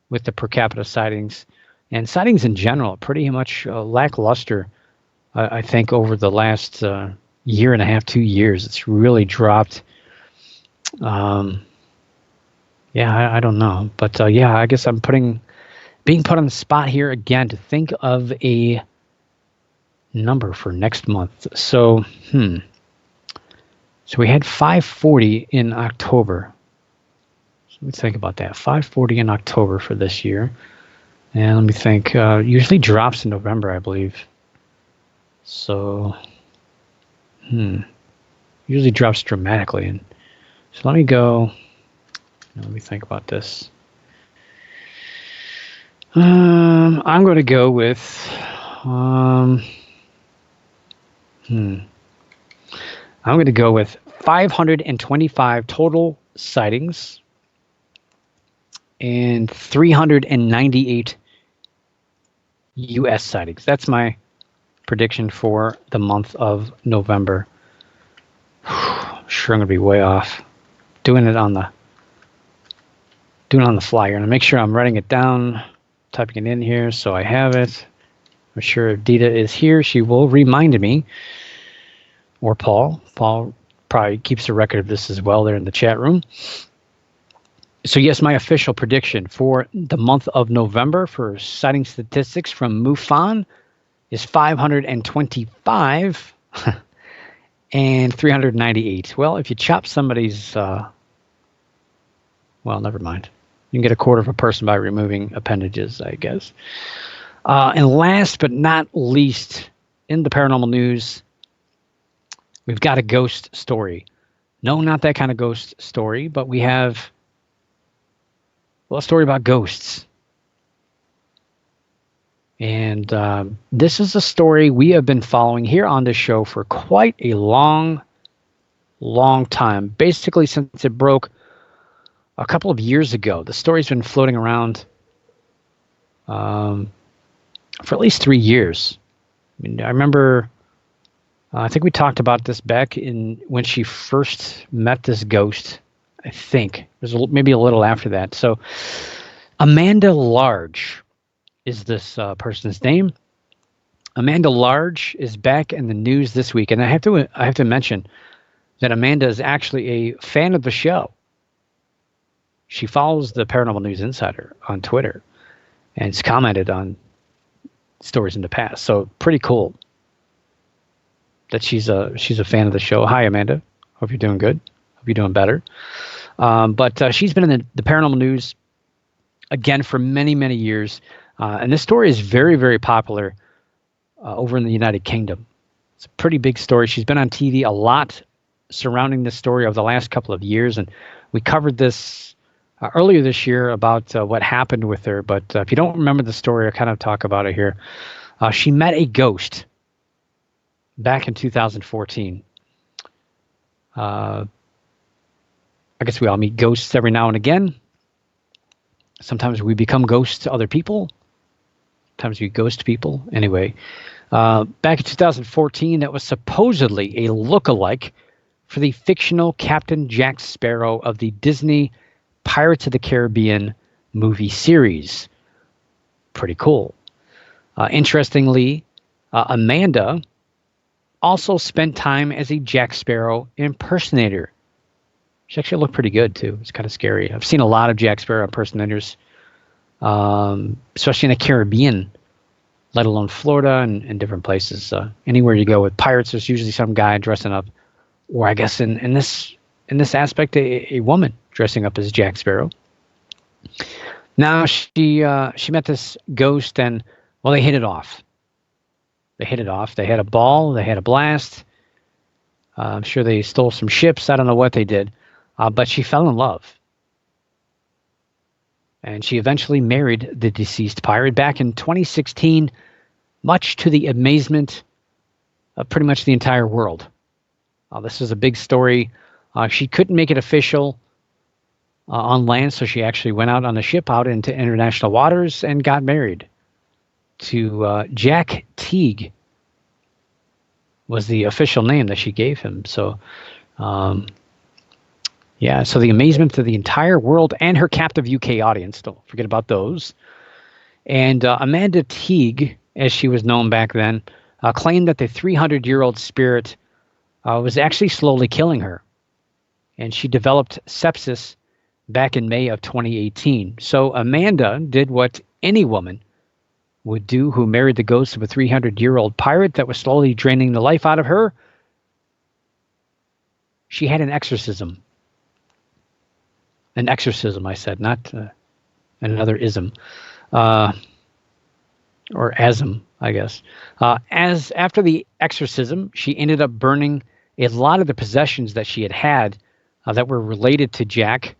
with the per capita sightings. And sightings in general, pretty much lackluster, I think, over the last year and a half, 2 years. It's really dropped. I don't know. But I guess I'm being put on the spot here again to think of a number for next month. So, So we had 540 in October. So let me think about that. 540 in October for this year. And let me think. Usually drops in November, I believe. So, usually drops dramatically. And so let me go. Let me think about this. I'm going to go with. I'm going to go with 525 total sightings and 398 U.S. sightings. That's my prediction for the month of November. Sure, I'm going to be way off. Doing it on the fly here. And make sure I'm writing it down, typing it in here so I have it. I'm sure if Dita is here, she will remind me. Or Paul. Paul probably keeps a record of this as well there in the chat room. So yes, my official prediction for the month of November for sighting statistics from MUFON is 525 and 398. Well, if you chop somebody's, well, never mind. You can get a quarter of a person by removing appendages, I guess. And last but not least, in the paranormal news, we've got a ghost story. No, not that kind of ghost story, but we have, well, a story about ghosts. And this is a story we have been following here on this show for quite a long time. Basically, since it broke a couple of years ago. The story's been floating around for at least 3 years. I mean, I remember, I think we talked about this back in when she first met this ghost. I think it was maybe a little after that. So Amanda Large is this person's name. Amanda Large is back in the news this week, and I have to mention that Amanda is actually a fan of the show. She follows the Paranormal News Insider on Twitter, and has commented on stories in the past. So pretty cool that she's a fan of the show. Hi, Amanda. Hope you're doing good. Hope you're doing better. But she's been in the paranormal news again for many years, and this story is very popular over in the United Kingdom. It's a pretty big story. She's been on TV a lot surrounding this story over the last couple of years, and we covered this earlier this year about what happened with her. But if you don't remember the story, I'll kind of talk about it here. She met a ghost back in 2014. I guess we all meet ghosts every now and again. Sometimes we become ghosts to other people. Sometimes we ghost people. Anyway, back in 2014, that was supposedly a lookalike for the fictional Captain Jack Sparrow of the Disney Pirates of the Caribbean movie series. Pretty cool. Interestingly, Amanda also spent time as a Jack Sparrow impersonator. She actually looked pretty good, too. It's kind of scary. I've seen a lot of Jack Sparrow impersonators, especially in the Caribbean, let alone Florida and different places. Anywhere you go with pirates, there's usually some guy dressing up, or I guess in this aspect, a woman dressing up as Jack Sparrow. Now she met this ghost, and well, they hit it off. They hit it off. They had a ball. They had a blast. I'm sure they stole some ships. I don't know what they did, but she fell in love, and she eventually married the deceased pirate back in 2016, much to the amazement of pretty much the entire world. This is a big story. She couldn't make it official on land, so she actually went out on a ship out into international waters and got married to Jack Teague, was the official name that she gave him. So, yeah, so the amazement to the entire world and her captive UK audience, don't forget about those. And Amanda Teague, as she was known back then, claimed that the 300-year-old spirit was actually slowly killing her. And she developed sepsis back in May of 2018. So Amanda did what any woman would do who married the ghost of a 300-year-old pirate that was slowly draining the life out of her. She had an exorcism. An exorcism, I said, not another ism. Or asm, I guess. As after the exorcism, she ended up burning a lot of the possessions that she had that were related to Jack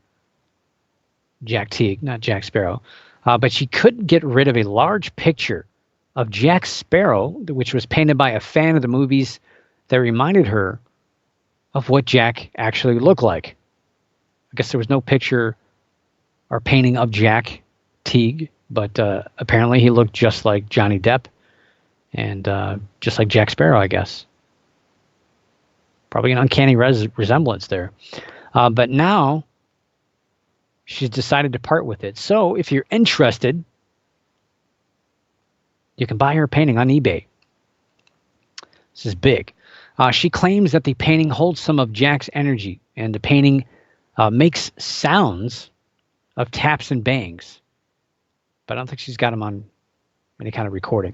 Teague, not Jack Sparrow. But she couldn't get rid of a large picture of Jack Sparrow, which was painted by a fan of the movies that reminded her of what Jack actually looked like. I guess there was no picture or painting of Jack Teague, but apparently he looked just like Johnny Depp and just like Jack Sparrow, I guess. Probably an uncanny resemblance there. But now she's decided to part with it. So if you're interested You can buy her painting on eBay. This is big. She claims that the painting holds some of Jack's energy, and the painting makes sounds of taps and bangs. But I don't think she's got them on any kind of recording.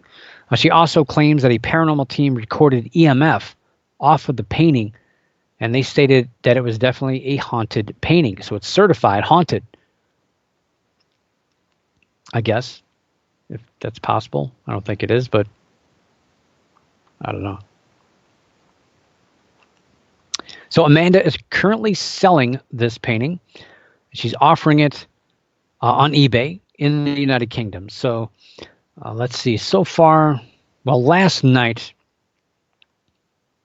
She also claims that a paranormal team recorded EMF off of the painting, and they stated that it was definitely a haunted painting. So it's certified haunted, I guess, if that's possible. I don't think it is, but I don't know. So Amanda is currently selling this painting. She's offering it on eBay in the United Kingdom. So let's see. So far, well, last night,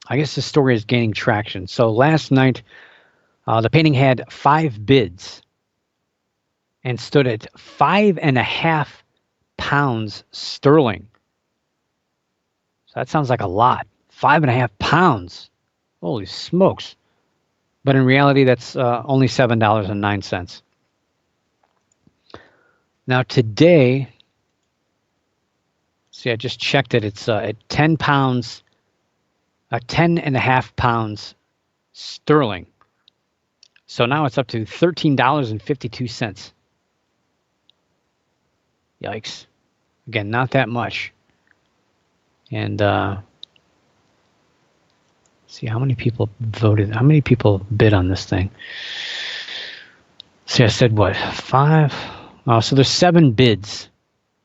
I guess the story is gaining traction. So last night, the painting had 5 bids and stood at 5.5 pounds sterling. So that sounds like a lot. 5.5 pounds. Holy smokes. But in reality, that's only $7.09. Now today, see, I just checked it. It's at 10 pounds, 10.5 pounds sterling. So now it's up to $13.52. Yikes. Again, not that much. And see how many people voted. How many people bid on this thing? See, I said what? 5? Oh, so there's 7 bids.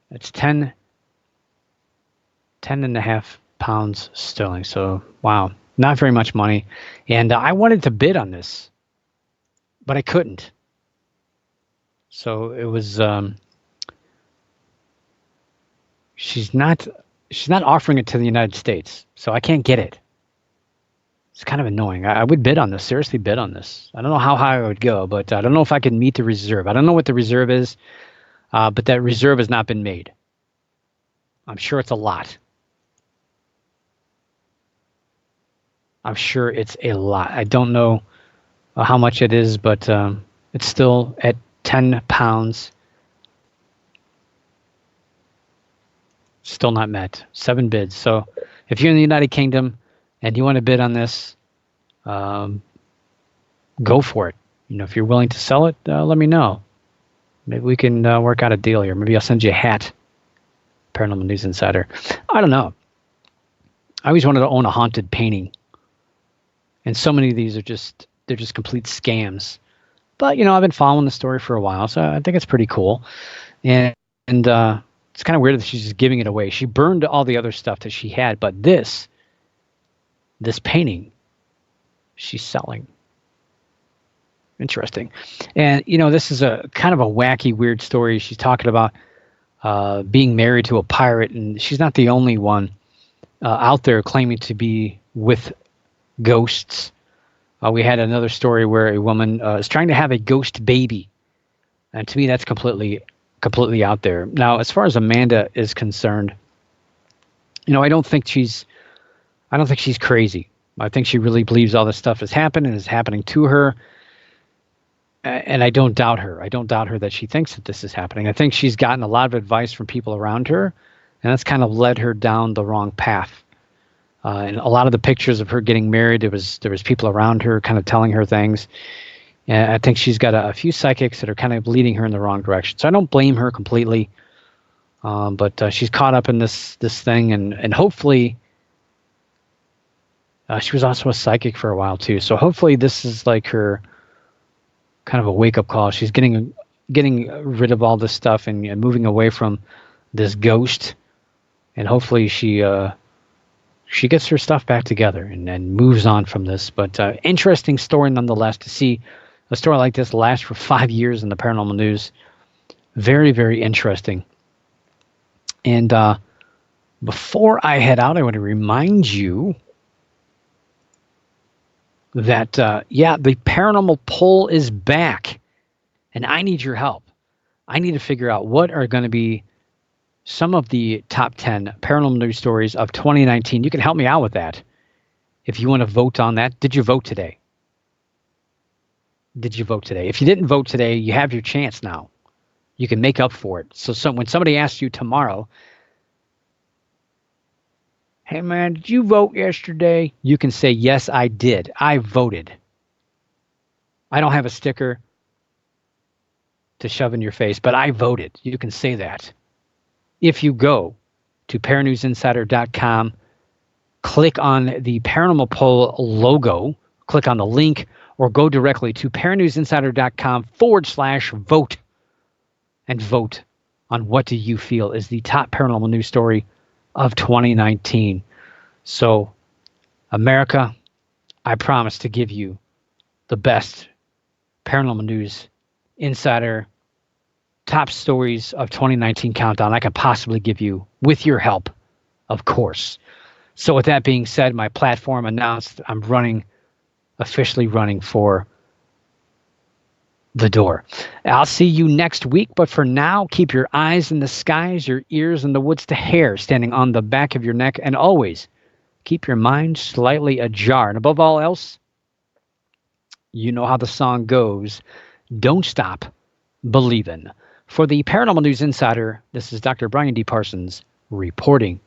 That's 10.5 pounds sterling. So, wow, not very much money. And I wanted to bid on this, but I couldn't. So it was, she's not offering it to the United States, so I can't get it. It's kind of annoying. I would bid on this, seriously bid on this. I don't know how high I would go, but I don't know if I could meet the reserve. I don't know what the reserve is, but that reserve has not been made. I'm sure it's a lot. I'm sure it's a lot. I don't know how much it is, but it's still at 10 pounds. Still not met. 7 bids. So if you're in the United Kingdom and you want to bid on this, go for it. You know, if you're willing to sell it, let me know. Maybe we can work out a deal here. Maybe I'll send you a hat. Paranormal News Insider. I don't know. I always wanted to own a haunted painting. And so many of these are just, they're just complete scams. But, you know, I've been following the story for a while, so I think it's pretty cool. And it's kind of weird that she's just giving it away. She burned all the other stuff that she had, but this painting, she's selling. Interesting. And, you know, this is a kind of a wacky, weird story. She's talking about being married to a pirate, and she's not the only one out there claiming to be with ghosts. We had another story where a woman is trying to have a ghost baby. And to me, that's completely out there. Now, as far as Amanda is concerned, you know, I don't think she's crazy. I think she really believes all this stuff has happened and is happening to her. And I don't doubt her. I don't doubt her that she thinks that this is happening. I think she's gotten a lot of advice from people around her, and that's kind of led her down the wrong path. And a lot of the pictures of her getting married, there was people around her kind of telling her things. And I think she's got a few psychics that are kind of leading her in the wrong direction. So I don't blame her completely. But she's caught up in this thing, and hopefully she was also a psychic for a while too. So hopefully this is like her kind of a wake-up call. She's getting rid of all this stuff and moving away from this ghost, and hopefully she gets her stuff back together and moves on from this. But interesting story nonetheless, to see a story like this last for 5 years in the paranormal news. Very, very interesting. And before I head out, I want to remind you that, the paranormal poll is back, and I need your help. I need to figure out what are going to be some of the top 10 paranormal news stories of 2019. You can help me out with that. If you want to vote on that, did you vote today? Did you vote today? If you didn't vote today, you have your chance now. You can make up for it. So when somebody asks you tomorrow, hey, man, did you vote yesterday? You can say, yes, I did. I voted. I don't have a sticker to shove in your face, but I voted. You can say that. If you go to paranewsinsider.com, click on the Paranormal Poll logo, click on the link, or go directly to paranewsinsider.com/vote and vote on what do you feel is the top paranormal news story of 2019. So, America, I promise to give you the best paranormal news insider top stories of 2019 countdown I could possibly give you with your help, of course. So with that being said, my platform announced I'm officially running for the door. I'll see you next week, but for now, keep your eyes in the skies, your ears in the woods to hair standing on the back of your neck, and always keep your mind slightly ajar. And above all else, you know how the song goes, don't stop believing. For the Paranormal News Insider, this is Dr. Brian D. Parsons reporting.